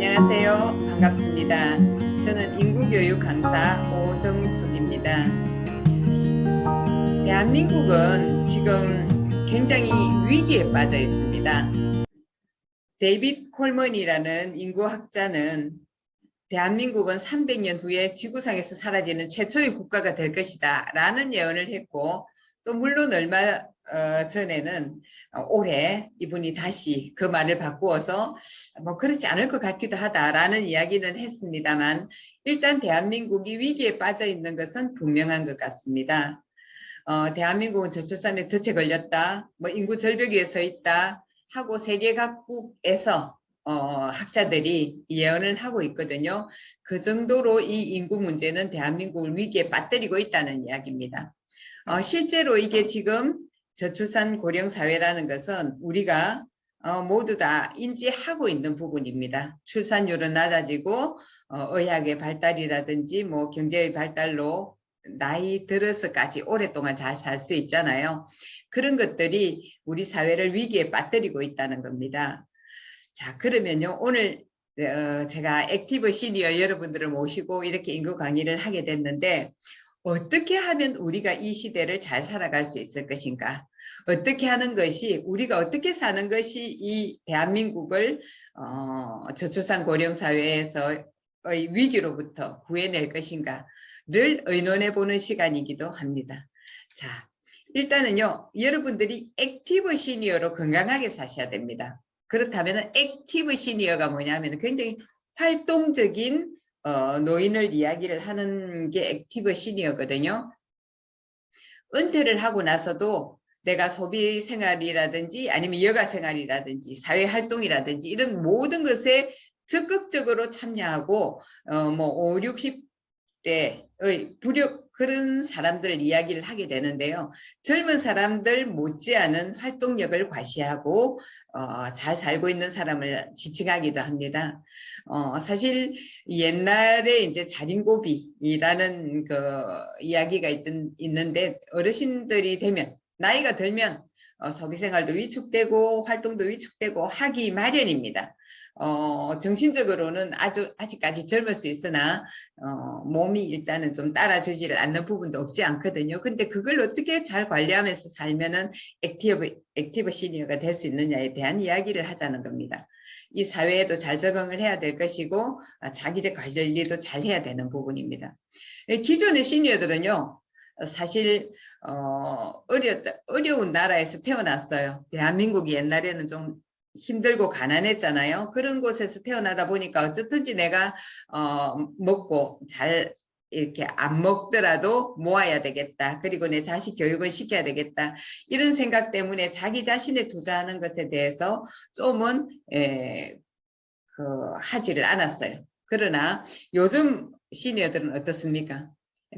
안녕하세요. 반갑습니다. 저는 인구교육 강사 오정숙입니다. 대한민국은 지금 굉장히 위기에 빠져 있습니다. 데이빗 콜먼이라는 인구학자는 대한민국은 300년 후에 지구상에서 사라지는 최초의 국가가 될 것이다 라는 예언을 했고, 또 물론 얼마 전에는 올해 이분이 다시 그 말을 바꾸어서 뭐 그렇지 않을 것 같기도 하다라는 이야기는 했습니다만, 일단 대한민국이 위기에 빠져 있는 것은 분명한 것 같습니다. 대한민국은 저출산에 덫에 걸렸다, 뭐 인구 절벽 위에 서 있다 하고 세계 각국에서 학자들이 예언을 하고 있거든요. 그 정도로 이 인구 문제는 대한민국을 위기에 빠뜨리고 있다는 이야기입니다. 실제로 이게 지금 저출산 고령 사회라는 것은 우리가 모두 다 인지하고 있는 부분입니다. 출산율은 낮아지고 의학의 발달이라든지 뭐 경제의 발달로 나이 들어서까지 오랫동안 잘 살 수 있잖아요. 그런 것들이 우리 사회를 위기에 빠뜨리고 있다는 겁니다. 자, 그러면요, 오늘 제가 액티브 시니어 여러분들을 모시고 이렇게 인구 강의를 하게 됐는데, 어떻게 하면 우리가 이 시대를 잘 살아갈 수 있을 것인가? 어떻게 하는 것이, 우리가 어떻게 사는 것이 이 대한민국을 저출산 고령 사회에서의 위기로부터 구해낼 것인가를 의논해 보는 시간이기도 합니다. 자, 일단은요, 여러분들이 액티브 시니어로 건강하게 사셔야 됩니다. 그렇다면 액티브 시니어가 뭐냐면 굉장히 활동적인 노인을 이야기를 하는 게 액티브 시니어거든요. 은퇴를 하고 나서도 내가 소비 생활이라든지 아니면 여가 생활이라든지 사회 활동이라든지 이런 모든 것에 적극적으로 참여하고 뭐 5, 60대의 부력 그런 사람들 이야기를 하게 되는데요. 젊은 사람들 못지않은 활동력을 과시하고 잘 살고 있는 사람을 지칭하기도 합니다. 사실 옛날에 이제 자린고비라는 그 이야기가 있는데, 어르신들이 되면, 나이가 들면 소비생활도 위축되고 활동도 위축되고 하기 마련입니다. 정신적으로는 아직까지 젊을 수 있으나 몸이 일단은 좀 따라주지를 않는 부분도 없지 않거든요. 근데 그걸 어떻게 잘 관리하면서 살면은 액티브 시니어가 될 수 있느냐에 대한 이야기를 하자는 겁니다. 이 사회에도 잘 적응을 해야 될 것이고 자기적 관리도 잘 해야 되는 부분입니다. 기존의 시니어들은요, 사실 어려운 나라에서 태어났어요. 대한민국이 옛날에는 좀 힘들고 가난했잖아요. 그런 곳에서 태어나다 보니까 어쨌든지 내가 먹고 잘 이렇게 안 먹더라도 모아야 되겠다. 그리고 내 자식 교육은 시켜야 되겠다. 이런 생각 때문에 자기 자신에 투자하는 것에 대해서 좀은 하지를 않았어요. 그러나 요즘 시니어들은 어떻습니까?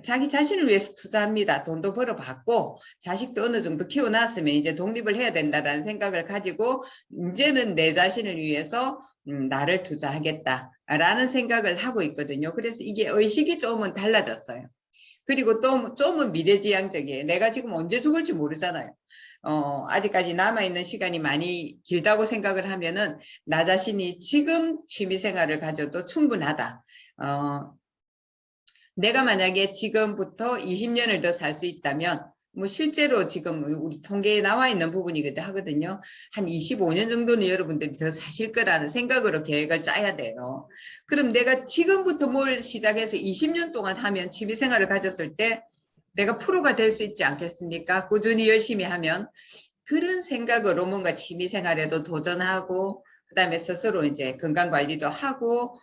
자기 자신을 위해서 투자합니다. 돈도 벌어봤고 자식도 어느 정도 키워놨으면 이제 독립을 해야 된다는 생각을 가지고 이제는 내 자신을 위해서 나를 투자하겠다라는 생각을 하고 있거든요. 그래서 이게 의식이 조금은 달라졌어요. 그리고 또 조금은 미래지향적이에요. 내가 지금 언제 죽을지 모르잖아요. 아직까지 남아있는 시간이 많이 길다고 생각을 하면은 나 자신이 지금 취미생활을 가져도 충분하다. 내가 만약에 지금부터 20년을 더 살 수 있다면, 뭐 실제로 지금 우리 통계에 나와 있는 부분이기도 하거든요. 한 25년 정도는 여러분들이 더 사실 거라는 생각으로 계획을 짜야 돼요. 그럼 내가 지금부터 뭘 시작해서 20년 동안 하면 취미생활을 가졌을 때 내가 프로가 될 수 있지 않겠습니까? 꾸준히 열심히 하면. 그런 생각으로 뭔가 취미생활에도 도전하고, 그 다음에 스스로 이제 건강관리도 하고,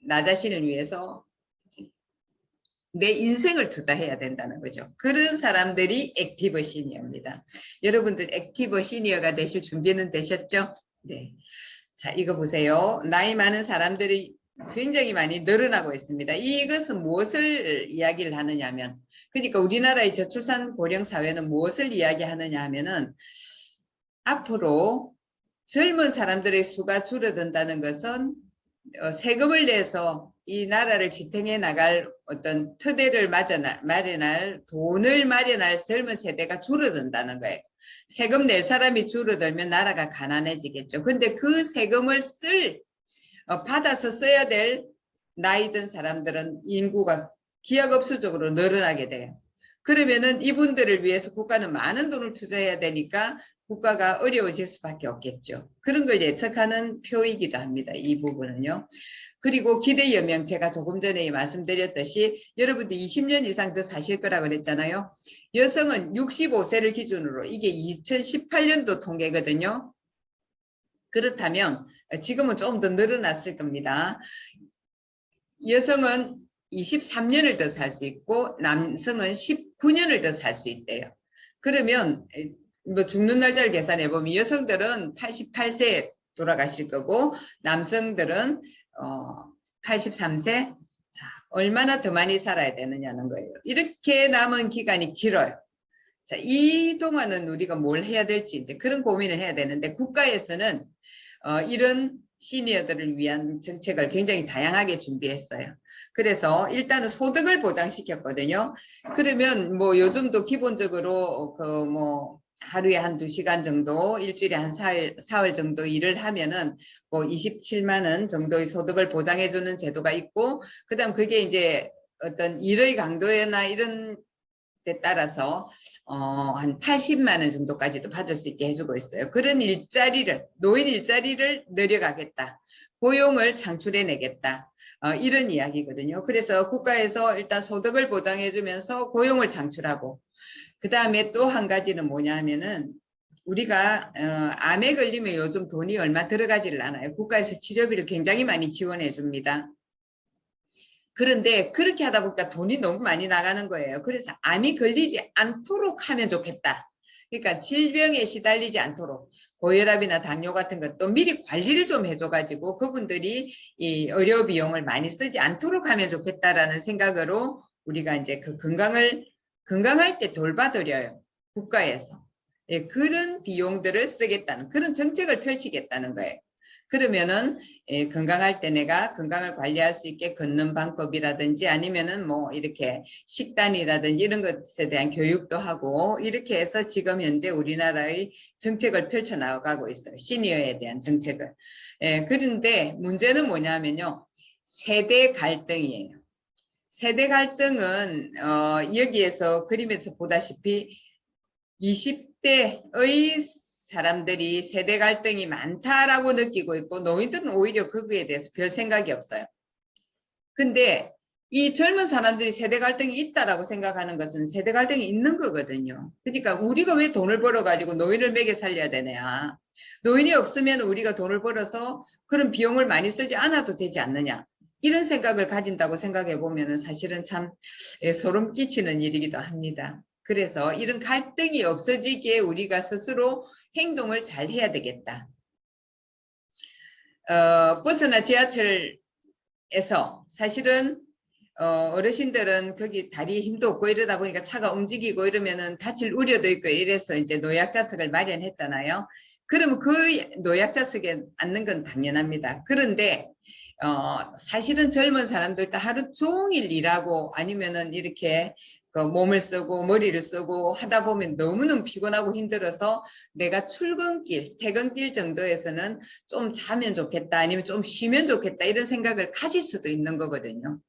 나 자신을 위해서 내 인생을 투자해야 된다는 거죠. 그런 사람들이 액티브 시니어입니다. 여러분들 액티브 시니어가 되실 준비는 되셨죠? 네. 자, 이거 보세요. 나이 많은 사람들이 굉장히 많이 늘어나고 있습니다. 이것은 무엇을 이야기를 하느냐면, 그러니까 우리나라의 저출산 고령 사회는 무엇을 이야기하느냐 하면은, 앞으로 젊은 사람들의 수가 줄어든다는 것은 세금을 내서 이 나라를 지탱해 나갈 어떤 터대를 마련할 돈을 마련할 젊은 세대가 줄어든다는 거예요. 세금 낼 사람이 줄어들면 나라가 가난해지겠죠. 근데 그 세금을 쓸 받아서 써야 될 나이 든 사람들은 인구가 기하급수적으로 늘어나게 돼요. 그러면은 이분들을 위해서 국가는 많은 돈을 투자해야 되니까 국가가 어려워질 수밖에 없겠죠. 그런 걸 예측하는 표이기도 합니다. 이 부분은요. 그리고 기대 연명, 제가 조금 전에 말씀드렸듯이 여러분들 20년 이상 더 사실 거라 그랬잖아요. 여성은 65세를 기준으로, 이게 2018년도 통계거든요. 그렇다면 지금은 조금 더 늘어났을 겁니다. 여성은 23년을 더 살 수 있고 남성은 19년을 더 살 수 있대요. 그러면 뭐 죽는 날짜를 계산해 보면 여성들은 88세 돌아가실 거고 남성들은 83세. 자, 얼마나 더 많이 살아야 되느냐는 거예요. 이렇게 남은 기간이 길어요. 자, 이 동안은 우리가 뭘 해야 될지 이제 그런 고민을 해야 되는데 국가에서는 이런 시니어들을 위한 정책을 굉장히 다양하게 준비했어요. 그래서 일단은 소득을 보장시켰거든요. 그러면 뭐 요즘도 기본적으로 그 뭐 하루에 한 2시간 정도, 일주일에 한 사흘 정도 일을 하면은 뭐 27만 원 정도의 소득을 보장해주는 제도가 있고, 그다음 그게 이제 어떤 일의 강도나 이런 데 따라서 한 80만 원 정도까지도 받을 수 있게 해주고 있어요. 그런 일자리를, 노인 일자리를 늘려가겠다. 고용을 창출해내겠다. 이런 이야기거든요. 그래서 국가에서 일단 소득을 보장해주면서 고용을 창출하고, 그 다음에 또 한 가지는 뭐냐 하면은 우리가 암에 걸리면 요즘 돈이 얼마 들어가지를 않아요. 국가에서 치료비를 굉장히 많이 지원해 줍니다. 그런데 그렇게 하다 보니까 돈이 너무 많이 나가는 거예요. 그래서 암이 걸리지 않도록 하면 좋겠다. 그러니까 질병에 시달리지 않도록 고혈압이나 당뇨 같은 것도 미리 관리를 좀 해줘가지고 그분들이 이 의료 비용을 많이 쓰지 않도록 하면 좋겠다라는 생각으로 우리가 이제 그 건강할 때 돌봐드려요. 국가에서. 예, 그런 비용들을 쓰겠다는 그런 정책을 펼치겠다는 거예요. 그러면은 건강할 때 내가 건강을 관리할 수 있게 걷는 방법이라든지 아니면은 뭐 이렇게 식단이라든지 이런 것에 대한 교육도 하고 이렇게 해서 지금 현재 우리나라의 정책을 펼쳐 나가고 있어요. 시니어에 대한 정책을. 그런데 문제는 뭐냐면요. 세대 갈등이에요. 세대 갈등은 여기에서 그림에서 보다시피 20대의 사람들이 세대 갈등이 많다라고 느끼고 있고 노인들은 오히려 거기에 대해서 별 생각이 없어요. 근데 이 젊은 사람들이 세대 갈등이 있다라고 생각하는 것은 세대 갈등이 있는 거거든요. 그러니까 우리가 왜 돈을 벌어가지고 노인을 먹여 살려야 되냐. 노인이 없으면 우리가 돈을 벌어서 그런 비용을 많이 쓰지 않아도 되지 않느냐. 이런 생각을 가진다고 생각해 보면 사실은 참 소름 끼치는 일이기도 합니다. 그래서 이런 갈등이 없어지기에 우리가 스스로 행동을 잘 해야 되겠다. 버스나 지하철에서 사실은 어르신들은 거기 다리에 힘도 없고 이러다 보니까 차가 움직이고 이러면은 다칠 우려도 있고 이래서 이제 노약자석을 마련했잖아요. 그러면 그 노약자석에 앉는 건 당연합니다. 그런데 사실은 젊은 사람들 다 하루 종일 일하고 아니면은 이렇게 그 몸을 쓰고 머리를 쓰고 하다 보면 너무너무 피곤하고 힘들어서 내가 출근길, 퇴근길 정도에서는 좀 자면 좋겠다 아니면 좀 쉬면 좋겠다 이런 생각을 가질 수도 있는 거거든요.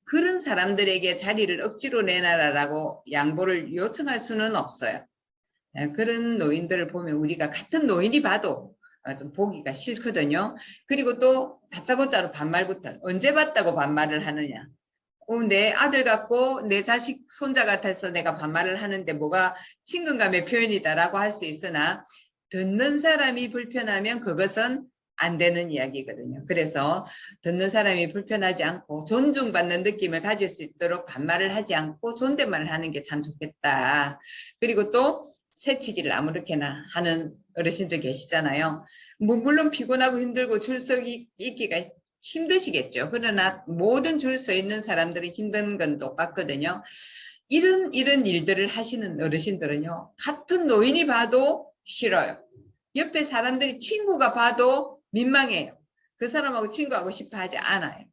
그런 사람들에게 자리를 억지로 내놔라라고 양보를 요청할 수는 없어요. 그런 노인들을 보면 우리가 같은 노인이 봐도 좀 보기가 싫거든요. 그리고 또 다짜고짜로 반말부터 언제 봤다고 반말을 하느냐. 내 아들 같고 내 자식 손자 같아서 내가 반말을 하는데 뭐가 친근감의 표현이다라고 할 수 있으나 듣는 사람이 불편하면 그것은 안 되는 이야기거든요. 그래서 듣는 사람이 불편하지 않고 존중받는 느낌을 가질 수 있도록 반말을 하지 않고 존댓말을 하는 게 참 좋겠다. 그리고 또 새치기를 아무렇게나 하는 어르신들 계시잖아요. 물론 피곤하고 힘들고 줄 서 있기가 힘드시겠죠. 그러나 모든 줄 서 있는 사람들이 힘든 건 똑같거든요. 이런 일들을 하시는 어르신들은요. 같은 노인이 봐도 싫어요. 옆에 사람들이 친구가 봐도 민망해요. 그 사람하고 친구하고 싶어 하지 않아요.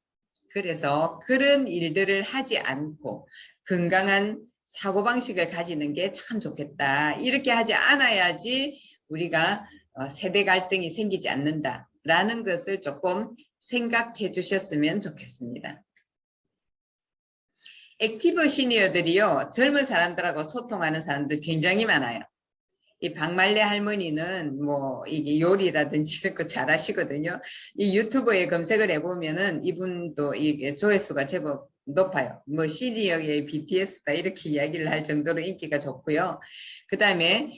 그래서 그런 일들을 하지 않고 건강한 사고방식을 가지는 게 참 좋겠다. 이렇게 하지 않아야지 우리가 세대 갈등이 생기지 않는다. 라는 것을 조금 생각해 주셨으면 좋겠습니다. 액티브 시니어들이요, 젊은 사람들하고 소통하는 사람들 굉장히 많아요. 이 박말래 할머니는 뭐 이게 요리라든지 이런 거 잘하시거든요. 이 유튜브에 검색을 해보면은 이분도 이게 조회수가 제법 높아요. 뭐 시니어의 BTS다 이렇게 이야기를 할 정도로 인기가 좋고요. 그 다음에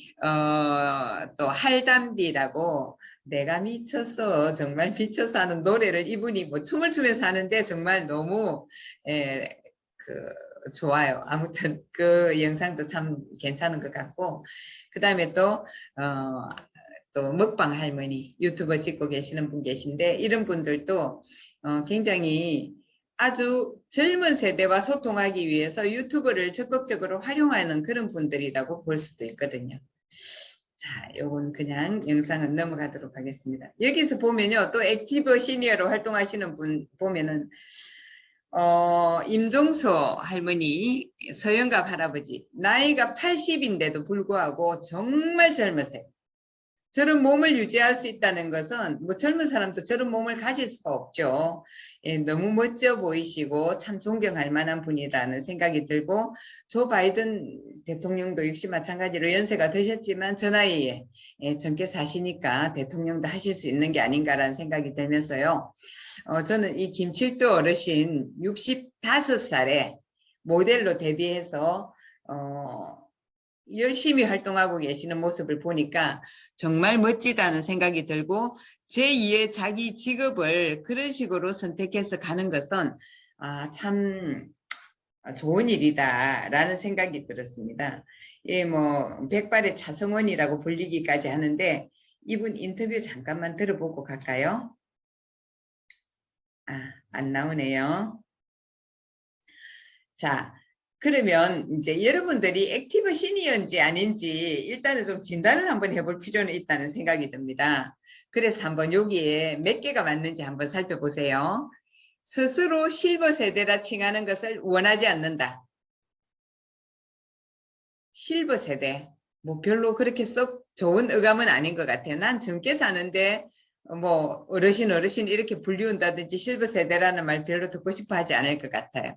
또 할담비라고 내가 미쳤어 정말 미쳐서 하는 노래를 이분이 뭐 춤을 추면서 하는데 정말 너무 좋아요. 아무튼 그 영상도 참 괜찮은 것 같고, 그 다음에 또 먹방 할머니 유튜버 찍고 계시는 분 계신데, 이런 분들도 굉장히 아주 젊은 세대와 소통하기 위해서 유튜브를 적극적으로 활용하는 그런 분들이라고 볼 수도 있거든요. 자, 요건 그냥 영상은 넘어가도록 하겠습니다. 여기서 보면요, 또 액티브 시니어로 활동하시는 분 보면은 임종서 할머니, 서영갑 할아버지, 나이가 80인데도 불구하고 정말 젊으세요. 저런 몸을 유지할 수 있다는 것은 뭐 젊은 사람도 저런 몸을 가질 수가 없죠. 예, 너무 멋져 보이시고 참 존경할 만한 분이라는 생각이 들고, 조 바이든 대통령도 역시 마찬가지로 연세가 드셨지만 저 나이에 젊게 사시니까 대통령도 하실 수 있는 게 아닌가라는 생각이 들면서요. 저는 이 김칠도 어르신 65살에 모델로 데뷔해서 열심히 활동하고 계시는 모습을 보니까 정말 멋지다는 생각이 들고, 제2의 자기 직업을 그런 식으로 선택해서 가는 것은 참 좋은 일이다라는 생각이 들었습니다. 예, 뭐 백발의 차성원이라고 불리기까지 하는데, 이분 인터뷰 잠깐만 들어보고 갈까요? 안 나오네요. 자, 그러면 이제 여러분들이 액티브 시니어인지 아닌지 일단은 좀 진단을 한번 해볼 필요는 있다는 생각이 듭니다. 그래서 한번 여기에 몇 개가 맞는지 한번 살펴보세요. 스스로 실버 세대라 칭하는 것을 원하지 않는다. 실버 세대. 뭐 별로 그렇게 썩 좋은 어감은 아닌 것 같아요. 난 젊게 사는데 뭐 어르신 이렇게 불리운다든지 실버 세대라는 말 별로 듣고 싶어 하지 않을 것 같아요.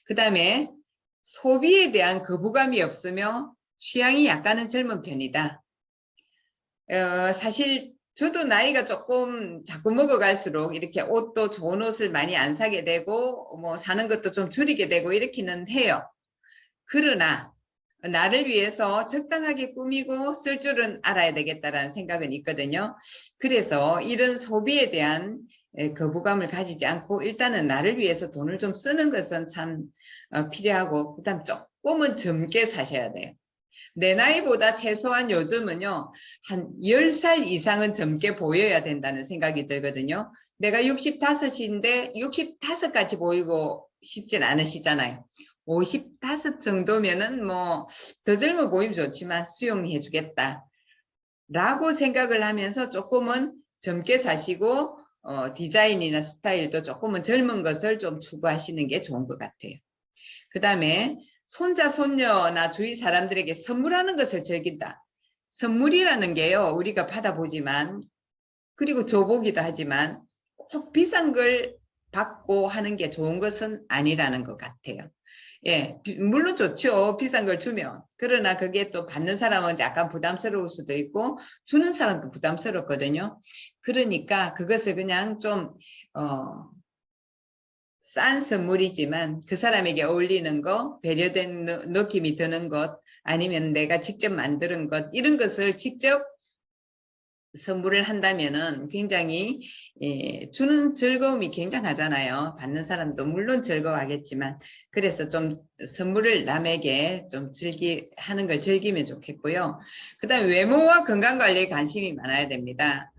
그 다음에 소비에 대한 거부감이 없으며 취향이 약간은 젊은 편이다. 사실 저도 나이가 조금 자꾸 먹어갈수록 이렇게 옷도 좋은 옷을 많이 안 사게 되고 뭐 사는 것도 좀 줄이게 되고 이렇게는 해요. 그러나 나를 위해서 적당하게 꾸미고 쓸 줄은 알아야 되겠다라는 생각은 있거든요. 그래서 이런 소비에 대한 거부감을 가지지 않고 일단은 나를 위해서 돈을 좀 쓰는 것은 참 필요하고, 그다음 조금은 젊게 사셔야 돼요. 내 나이보다 최소한 요즘은요, 한 10살 이상은 젊게 보여야 된다는 생각이 들거든요. 내가 65인데 65까지 보이고 싶진 않으시잖아요. 55 정도면은 뭐 더 젊어 보이면 좋지만 수용해 주겠다 라고 생각을 하면서 조금은 젊게 사시고 디자인이나 스타일도 조금은 젊은 것을 좀 추구하시는 게 좋은 것 같아요. 그 다음에 손자, 손녀나 주위 사람들에게 선물하는 것을 즐긴다. 선물이라는 게요, 우리가 받아보지만, 그리고 줘보기도 하지만 꼭 비싼 걸 받고 하는 게 좋은 것은 아니라는 것 같아요. 예, 물론 좋죠. 비싼 걸 주면. 그러나 그게 또 받는 사람은 약간 부담스러울 수도 있고 주는 사람도 부담스럽거든요. 그러니까 그것을 그냥 좀 싼 선물이지만 그 사람에게 어울리는 거, 배려된 느낌이 드는 것, 아니면 내가 직접 만드는 것, 이런 것을 직접 선물을 한다면은 굉장히 주는 즐거움이 굉장하잖아요. 받는 사람도 물론 즐거워하겠지만, 그래서 좀 선물을 남에게 좀 하는 걸 즐기면 좋겠고요. 그 다음에 외모와 건강관리에 관심이 많아야 됩니다.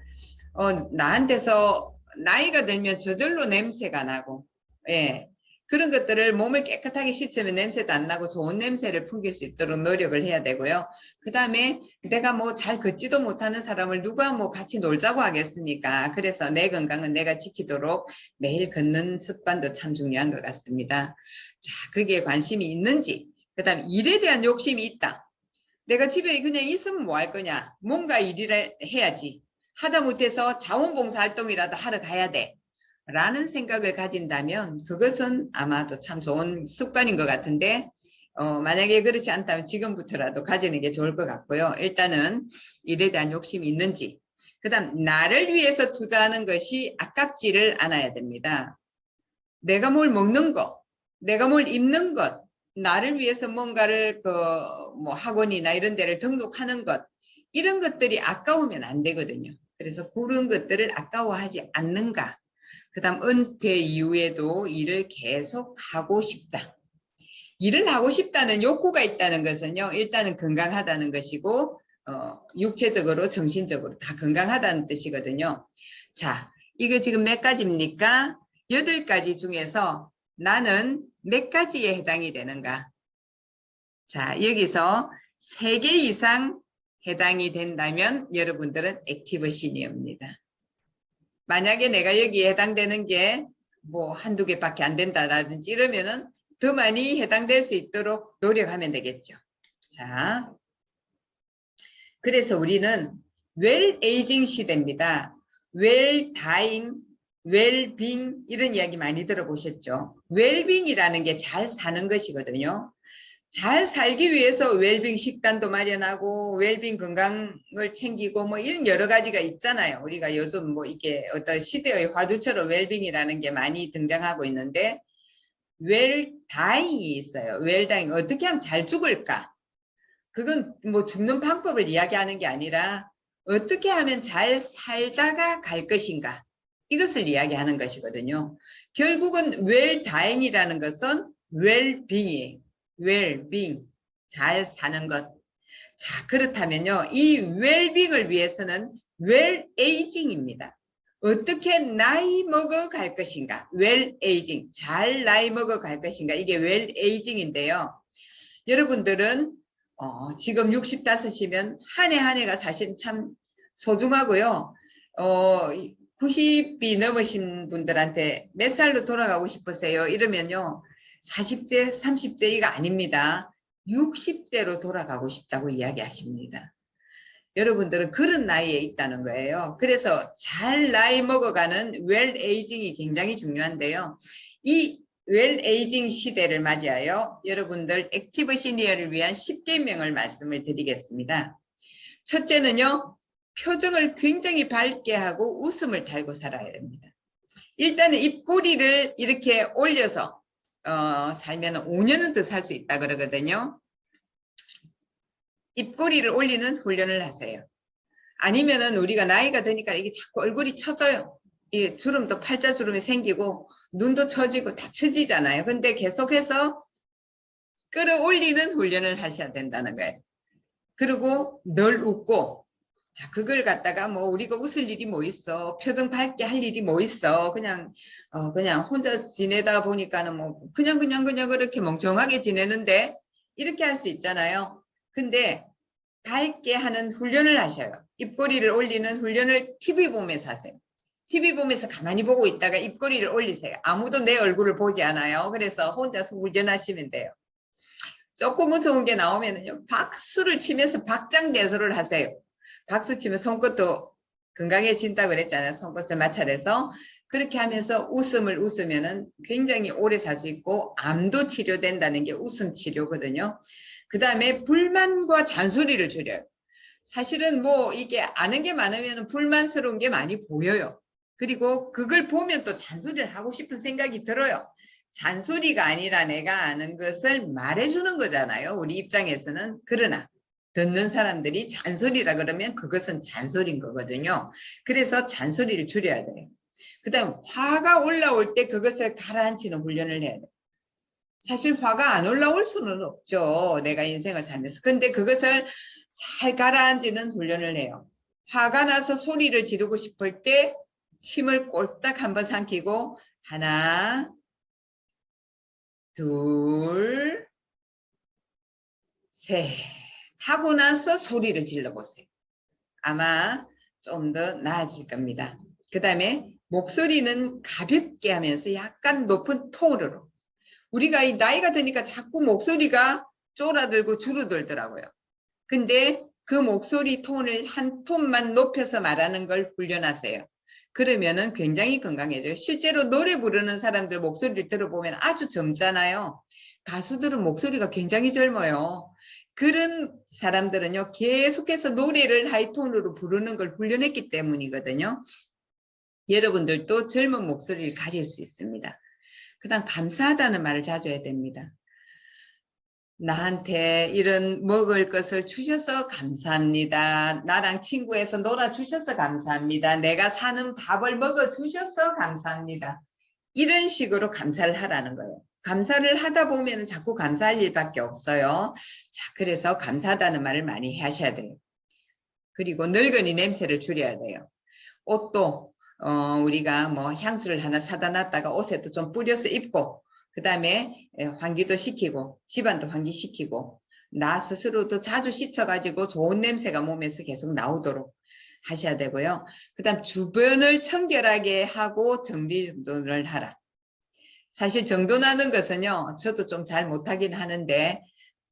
나한테서 나이가 들면 저절로 냄새가 나고, 예. 그런 것들을 몸을 깨끗하게 씻으면 냄새도 안 나고 좋은 냄새를 풍길 수 있도록 노력을 해야 되고요. 그 다음에 내가 뭐 잘 걷지도 못하는 사람을 누가 뭐 같이 놀자고 하겠습니까? 그래서 내 건강은 내가 지키도록 매일 걷는 습관도 참 중요한 것 같습니다. 자, 거기에 관심이 있는지, 그 다음에 일에 대한 욕심이 있다. 내가 집에 그냥 있으면 뭐 할 거냐? 뭔가 일을 해야지 하다못해서 자원봉사 활동이라도 하러 가야 돼 라는 생각을 가진다면 그것은 아마도 참 좋은 습관인 것 같은데 만약에 그렇지 않다면 지금부터라도 가지는 게 좋을 것 같고요. 일단은 일에 대한 욕심이 있는지, 그 다음 나를 위해서 투자하는 것이 아깝지를 않아야 됩니다. 내가 뭘 먹는 것, 내가 뭘 입는 것, 나를 위해서 뭔가를 뭐 학원이나 이런 데를 등록하는 것, 이런 것들이 아까우면 안 되거든요. 그래서 그런 것들을 아까워하지 않는가. 그 다음 은퇴 이후에도 일을 계속 하고 싶다. 일을 하고 싶다는 욕구가 있다는 것은요. 일단은 건강하다는 것이고 육체적으로 정신적으로 다 건강하다는 뜻이거든요. 자, 이거 지금 몇 가지입니까? 8가지 중에서 나는 몇 가지에 해당이 되는가? 자, 여기서 3개 이상 해당이 된다면 여러분들은 액티브 시니어입니다. 만약에 내가 여기에 해당되는 게 뭐 한두 개밖에 안 된다라든지 이러면은 더 많이 해당될 수 있도록 노력하면 되겠죠. 자, 그래서 우리는 웰 에이징 시대입니다. 웰 다잉, 웰빙 이런 이야기 많이 들어보셨죠. 웰빙이라는 게 잘 사는 것이거든요. 잘 살기 위해서 웰빙 식단도 마련하고 웰빙 건강을 챙기고 뭐 이런 여러 가지가 있잖아요. 우리가 요즘 뭐 이게 어떤 시대의 화두처럼 웰빙이라는 게 많이 등장하고 있는데 웰다잉이 있어요. 웰다잉 어떻게 하면 잘 죽을까? 그건 뭐 죽는 방법을 이야기하는 게 아니라 어떻게 하면 잘 살다가 갈 것인가? 이것을 이야기하는 것이거든요. 결국은 웰다잉이라는 것은 웰빙이에요. 웰빙, 잘 사는 것. 자, 그렇다면요. 이 웰빙을 위해서는 웰에이징입니다. 어떻게 나이 먹어 갈 것인가? 웰에이징, 잘 나이 먹어 갈 것인가? 이게 웰에이징인데요. 여러분들은 지금 65이면 한 해 한 해가 사실 참 소중하고요. 90이 넘으신 분들한테 몇 살로 돌아가고 싶으세요? 이러면요. 40대, 30대가 아닙니다. 60대로 돌아가고 싶다고 이야기하십니다. 여러분들은 그런 나이에 있다는 거예요. 그래서 잘 나이 먹어가는 웰 에이징이 굉장히 중요한데요. 이 웰 에이징 시대를 맞이하여 여러분들 액티브 시니어를 위한 10계명을 말씀을 드리겠습니다. 첫째는요. 표정을 굉장히 밝게 하고 웃음을 달고 살아야 됩니다. 일단은 입꼬리를 이렇게 올려서 살면 5년은 더 살 수 있다 그러거든요. 입꼬리를 올리는 훈련을 하세요. 아니면은 우리가 나이가 드니까 이게 자꾸 얼굴이 처져요. 이 주름도 팔자 주름이 생기고 눈도 처지고 다 처지잖아요. 근데 계속해서 끌어올리는 훈련을 하셔야 된다는 거예요. 그리고 늘 웃고 자, 그걸 갖다가 뭐 우리가 웃을 일이 뭐 있어. 표정 밝게 할 일이 뭐 있어. 그냥 혼자 지내다 보니까는 뭐 그냥 그렇게 멍청하게 지내는데 이렇게 할 수 있잖아요. 근데 밝게 하는 훈련을 하셔요. 입꼬리를 올리는 훈련을 TV 보면서 하세요. TV 보면서 가만히 보고 있다가 입꼬리를 올리세요. 아무도 내 얼굴을 보지 않아요. 그래서 혼자서 훈련하시면 돼요. 조금 무서운 게 나오면요. 박수를 치면서 박장대소를 하세요. 박수 치면 손끝도 건강해진다고 그랬잖아요. 손끝을 마찰해서. 그렇게 하면서 웃음을 웃으면은 굉장히 오래 살 수 있고 암도 치료된다는 게 웃음 치료거든요. 그 다음에 불만과 잔소리를 줄여요. 사실은 뭐 이게 아는 게 많으면 불만스러운 게 많이 보여요. 그리고 그걸 보면 또 잔소리를 하고 싶은 생각이 들어요. 잔소리가 아니라 내가 아는 것을 말해주는 거잖아요. 우리 입장에서는. 그러나 듣는 사람들이 잔소리라 그러면 그것은 잔소리인 거거든요. 그래서 잔소리를 줄여야 돼요. 그 다음 화가 올라올 때 그것을 가라앉히는 훈련을 해야 돼요. 사실 화가 안 올라올 수는 없죠. 내가 인생을 살면서. 근데 그것을 잘 가라앉히는 훈련을 해요. 화가 나서 소리를 지르고 싶을 때 침을 꼴딱 한번 삼키고 하나, 둘, 셋 하고 나서 소리를 질러보세요. 아마 좀 더 나아질 겁니다. 그 다음에 목소리는 가볍게 하면서 약간 높은 톤으로. 우리가 이 나이가 드니까 자꾸 목소리가 쫄아들고 줄어들더라고요. 근데 그 목소리 톤을 한 톤만 높여서 말하는 걸 훈련하세요. 그러면은 굉장히 건강해져요. 실제로 노래 부르는 사람들 목소리를 들어보면 아주 젊잖아요. 가수들은 목소리가 굉장히 젊어요. 그런 사람들은요, 계속해서 노래를 하이톤으로 부르는 걸 훈련했기 때문이거든요. 여러분들도 젊은 목소리를 가질 수 있습니다. 그다음 감사하다는 말을 자주 해야 됩니다. 나한테 이런 먹을 것을 주셔서 감사합니다. 나랑 친구해서 놀아주셔서 감사합니다. 내가 사는 밥을 먹어주셔서 감사합니다. 이런 식으로 감사를 하라는 거예요. 감사를 하다 보면 자꾸 감사할 일밖에 없어요. 자, 그래서 감사하다는 말을 많이 하셔야 돼요. 그리고 늙은이 냄새를 줄여야 돼요. 옷도 우리가 뭐 향수를 하나 사다 놨다가 옷에도 좀 뿌려서 입고 그 다음에 환기도 시키고 집안도 환기시키고 나 스스로도 자주 씻어가지고 좋은 냄새가 몸에서 계속 나오도록 하셔야 되고요. 그 다음 주변을 청결하게 하고 정돈을 하라. 사실 정돈하는 것은요, 저도 좀 잘 못하긴 하는데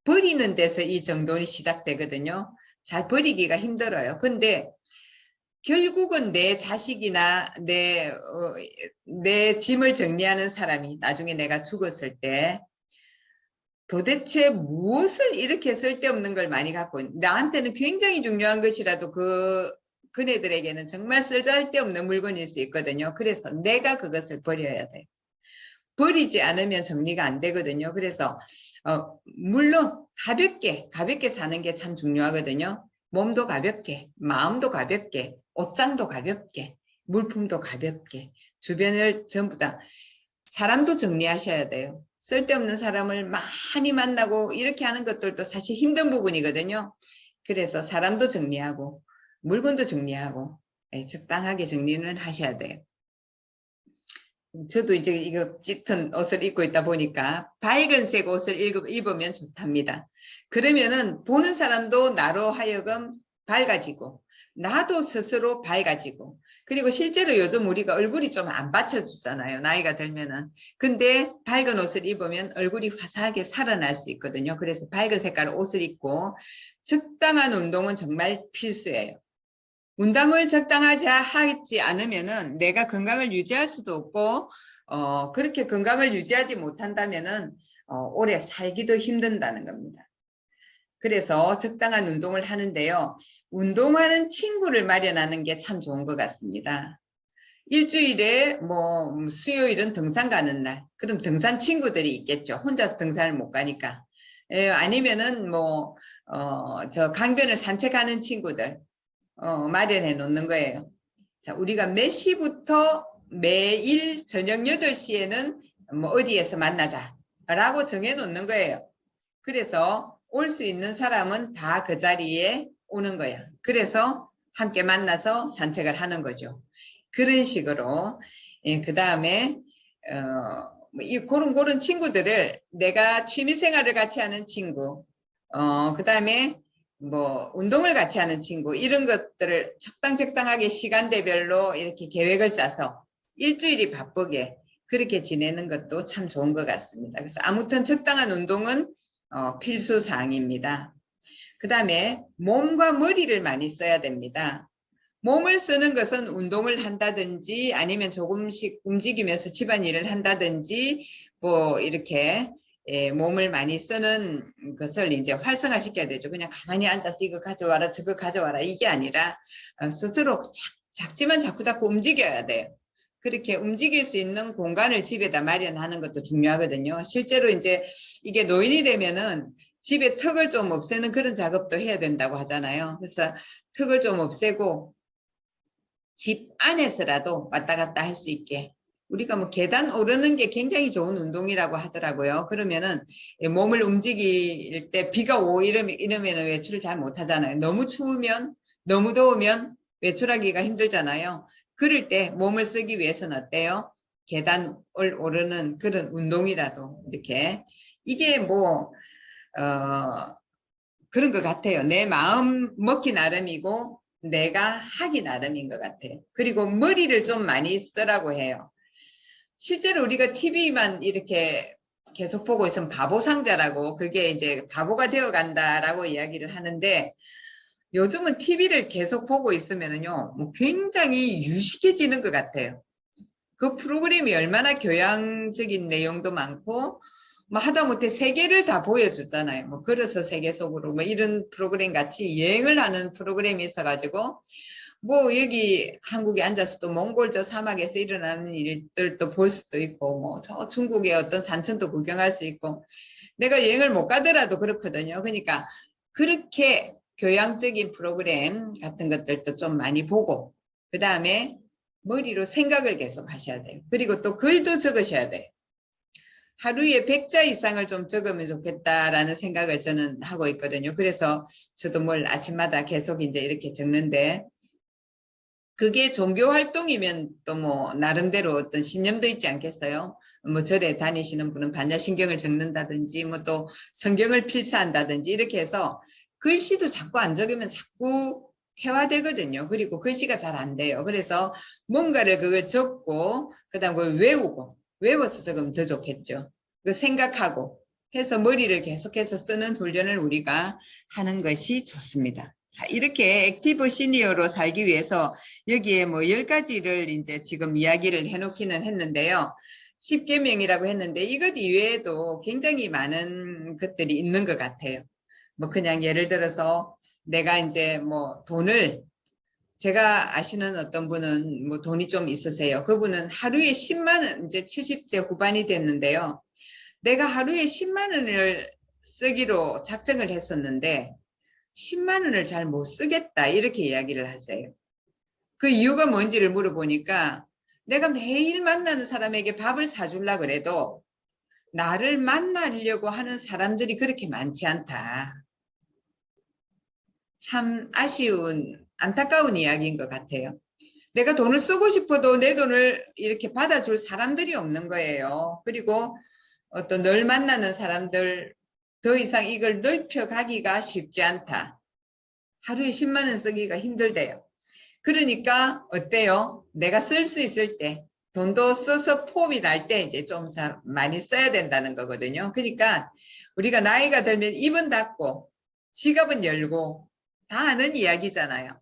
버리는 데서 이 정돈이 시작되거든요. 잘 버리기가 힘들어요. 근데 결국은 내 자식이나 내 짐을 정리하는 사람이 나중에 내가 죽었을 때 도대체 무엇을 이렇게 쓸데없는 걸 많이 갖고 나한테는 굉장히 중요한 것이라도 그네들에게는 정말 쓸데없는 물건일 수 있거든요. 그래서 내가 그것을 버려야 돼요. 버리지 않으면 정리가 안 되거든요. 그래서 물론 가볍게 사는 게 참 중요하거든요. 몸도 가볍게, 마음도 가볍게, 옷장도 가볍게, 물품도 가볍게, 주변을 전부 다 사람도 정리하셔야 돼요. 쓸데없는 사람을 많이 만나고 이렇게 하는 것들도 사실 힘든 부분이거든요. 그래서 사람도 정리하고 물건도 정리하고 적당하게 정리는 하셔야 돼요. 저도 이제 이거 짙은 옷을 입고 있다 보니까 밝은색 옷을 입으면 좋답니다. 그러면은 보는 사람도 나로 하여금 밝아지고 나도 스스로 밝아지고 그리고 실제로 요즘 우리가 얼굴이 좀 안 받쳐주잖아요. 나이가 들면은. 근데 밝은 옷을 입으면 얼굴이 화사하게 살아날 수 있거든요. 그래서 밝은 색깔 옷을 입고 적당한 운동은 정말 필수예요. 운동을 적당하지 하지 않으면은 내가 건강을 유지할 수도 없고 그렇게 건강을 유지하지 못한다면은 오래 살기도 힘든다는 겁니다. 그래서 적당한 운동을 하는데요. 운동하는 친구를 마련하는 게 참 좋은 것 같습니다. 일주일에 뭐 수요일은 등산 가는 날, 그럼 등산 친구들이 있겠죠. 혼자서 등산을 못 가니까. 아니면은 뭐 저 강변을 산책하는 친구들 마련해 놓는 거예요. 자, 우리가 몇 시부터 매일 저녁 8시에는 뭐 어디에서 만나자 라고 정해 놓는 거예요. 그래서 올 수 있는 사람은 다 그 자리에 오는 거야. 그래서 함께 만나서 산책을 하는 거죠. 그런 식으로 그 다음에 그런 친구들을 내가 취미생활을 같이 하는 친구 그 다음에 뭐 운동을 같이 하는 친구 이런 것들을 적당하게 시간대별로 이렇게 계획을 짜서 일주일이 바쁘게 그렇게 지내는 것도 참 좋은 것 같습니다. 그래서 아무튼 적당한 운동은 필수 사항입니다. 그 다음에 몸과 머리를 많이 써야 됩니다. 몸을 쓰는 것은 운동을 한다든지 아니면 조금씩 움직이면서 집안일을 한다든지 뭐 이렇게 몸을 많이 쓰는 것을 이제 활성화시켜야 되죠. 그냥 가만히 앉아서 이거 가져와라 저거 가져와라 이게 아니라 스스로 작지만 자꾸 움직여야 돼요. 그렇게 움직일 수 있는 공간을 집에다 마련하는 것도 중요하거든요. 실제로 이제 이게 노인이 되면은 집에 턱을 좀 없애는 그런 작업도 해야 된다고 하잖아요. 그래서 턱을 좀 없애고 집 안에서라도 왔다 갔다 할 수 있게 우리가 뭐 계단 오르는 게 굉장히 좋은 운동이라고 하더라고요. 그러면은 몸을 움직일 때 비가 오고 이러면 외출을 잘 못하잖아요. 너무 추우면 너무 더우면 외출하기가 힘들잖아요. 그럴 때 몸을 쓰기 위해서는 어때요? 계단을 오르는 그런 운동이라도 이렇게 이게 뭐 그런 것 같아요. 내 마음 먹기 나름이고 내가 하기 나름인 것 같아요. 그리고 머리를 좀 많이 쓰라고 해요. 실제로 우리가 TV만 이렇게 계속 보고 있으면 바보 상자라고 그게 이제 바보가 되어 간다라고 이야기를 하는데 요즘은 TV를 계속 보고 있으면은요, 뭐 굉장히 유식해지는 것 같아요. 그 프로그램이 얼마나 교양적인 내용도 많고, 뭐 하다못해 세계를 다 보여주잖아요. 뭐 걸어서 세계 속으로 뭐 이런 프로그램 같이 여행을 하는 프로그램이 있어가지고, 뭐 여기 한국에 앉아서 또 몽골저 사막에서 일어나는 일들도 볼 수도 있고, 뭐 저 중국의 어떤 산천도 구경할 수 있고, 내가 여행을 못 가더라도 그렇거든요. 그러니까 그렇게 교양적인 프로그램 같은 것들도 좀 많이 보고, 그 다음에 머리로 생각을 계속 하셔야 돼요. 그리고 또 글도 적으셔야 돼요. 하루에 100자 이상을 좀 적으면 좋겠다라는 생각을 저는 하고 있거든요. 그래서 저도 뭘 아침마다 계속 이제 이렇게 적는데, 그게 종교 활동이면 또 뭐 나름대로 어떤 신념도 있지 않겠어요? 뭐 절에 다니시는 분은 반야신경을 적는다든지 뭐 또 성경을 필사한다든지 이렇게 해서 글씨도 자꾸 안 적으면 자꾸 회화되거든요. 그리고 글씨가 잘 안 돼요. 그래서 뭔가를 그걸 적고 그다음 그걸 외우고 외워서 적으면 더 좋겠죠. 그 생각하고 해서 머리를 계속해서 쓰는 훈련을 우리가 하는 것이 좋습니다. 자, 이렇게 액티브 시니어로 살기 위해서 여기에 뭐 10가지를 이제 지금 이야기를 해놓기는 했는데요. 10계명이라고 했는데 이것 이외에도 굉장히 많은 것들이 있는 것 같아요. 뭐 그냥 예를 들어서 내가 이제 뭐 돈을, 제가 아시는 어떤 분은 뭐 돈이 좀 있으세요. 그분은 하루에 10만 원, 이제 70대 후반이 됐는데요. 내가 하루에 10만 원을 쓰기로 작정을 했었는데 10만 원을 잘 못 쓰겠다 이렇게 이야기를 하세요. 그 이유가 뭔지를 물어보니까 내가 매일 만나는 사람에게 밥을 사주려고 그래도 나를 만나려고 하는 사람들이 그렇게 많지 않다. 참 아쉬운, 안타까운 이야기인 것 같아요. 내가 돈을 쓰고 싶어도 내 돈을 이렇게 받아줄 사람들이 없는 거예요. 그리고 어떤 널 만나는 사람들 더 이상 이걸 넓혀가기가 쉽지 않다. 하루에 10만 원 쓰기가 힘들대요. 그러니까 어때요? 내가 쓸 수 있을 때 돈도 써서 폼이 날 때 이제 좀 많이 써야 된다는 거거든요. 그러니까 우리가 나이가 들면 입은 닫고 지갑은 열고 다 아는 이야기잖아요.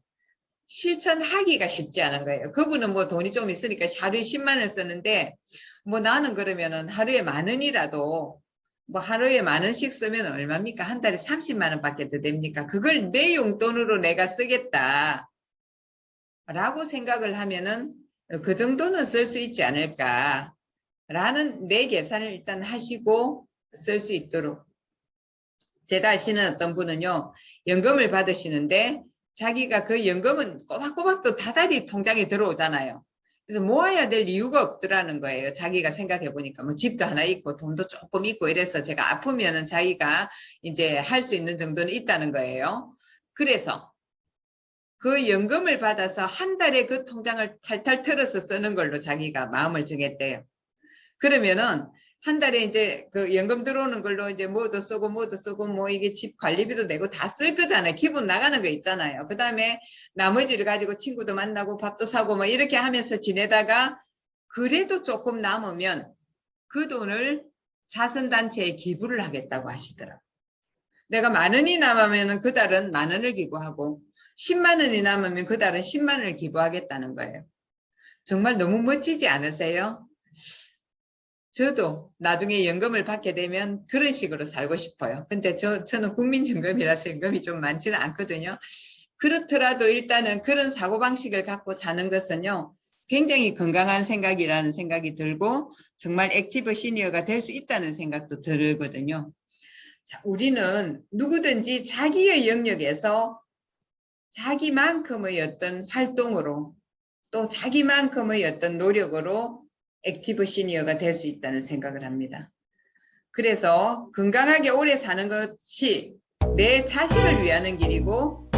실천하기가 쉽지 않은 거예요. 그분은 뭐 돈이 좀 있으니까 하루에 10만 원을 쓰는데 뭐 나는 그러면은 하루에 10,000원이라도 뭐 하루에 10,000원씩 쓰면 얼마입니까? 한 달에 30만 원밖에 더 됩니까? 그걸 내 용돈으로 내가 쓰겠다 라고 생각을 하면은 그 정도는 쓸 수 있지 않을까 라는 내 계산을 일단 하시고 쓸 수 있도록. 제가 아시는 어떤 분은요, 연금을 받으시는데 자기가 그 연금은 꼬박꼬박 또 다달이 통장에 들어오잖아요. 그래서 모아야 될 이유가 없더라는 거예요. 자기가 생각해 보니까 뭐 집도 하나 있고 돈도 조금 있고 이래서 제가 아프면은 자기가 이제 할 수 있는 정도는 있다는 거예요. 그래서 그 연금을 받아서 한 달에 그 통장을 탈탈 털어서 쓰는 걸로 자기가 마음을 정했대요. 그러면은 한 달에 이제 그 연금 들어오는 걸로 이제 뭐도 쓰고 뭐 이게 집 관리비도 내고 다 쓸 거잖아요. 기분 나가는 거 있잖아요. 그 다음에 나머지를 가지고 친구도 만나고 밥도 사고 뭐 이렇게 하면서 지내다가 그래도 조금 남으면 그 돈을 자선단체에 기부를 하겠다고 하시더라고요. 내가 10,000원이 남으면 그 달은 10,000원을 기부하고 10만 원이 남으면 그 달은 10만 원을 기부하겠다는 거예요. 정말 너무 멋지지 않으세요? 저도 나중에 연금을 받게 되면 그런 식으로 살고 싶어요. 근데 저는 국민연금이라서 연금이 좀 많지는 않거든요. 그렇더라도 일단은 그런 사고방식을 갖고 사는 것은요, 굉장히 건강한 생각이라는 생각이 들고 정말 액티브 시니어가 될 수 있다는 생각도 들거든요. 자, 우리는 누구든지 자기의 영역에서 자기만큼의 어떤 활동으로 또 자기만큼의 어떤 노력으로 액티브 시니어가 될 수 있다는 생각을 합니다. 그래서 건강하게 오래 사는 것이 내 자식을 위하는 길이고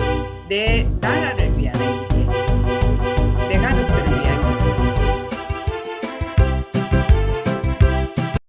내 나라를 위하는 길.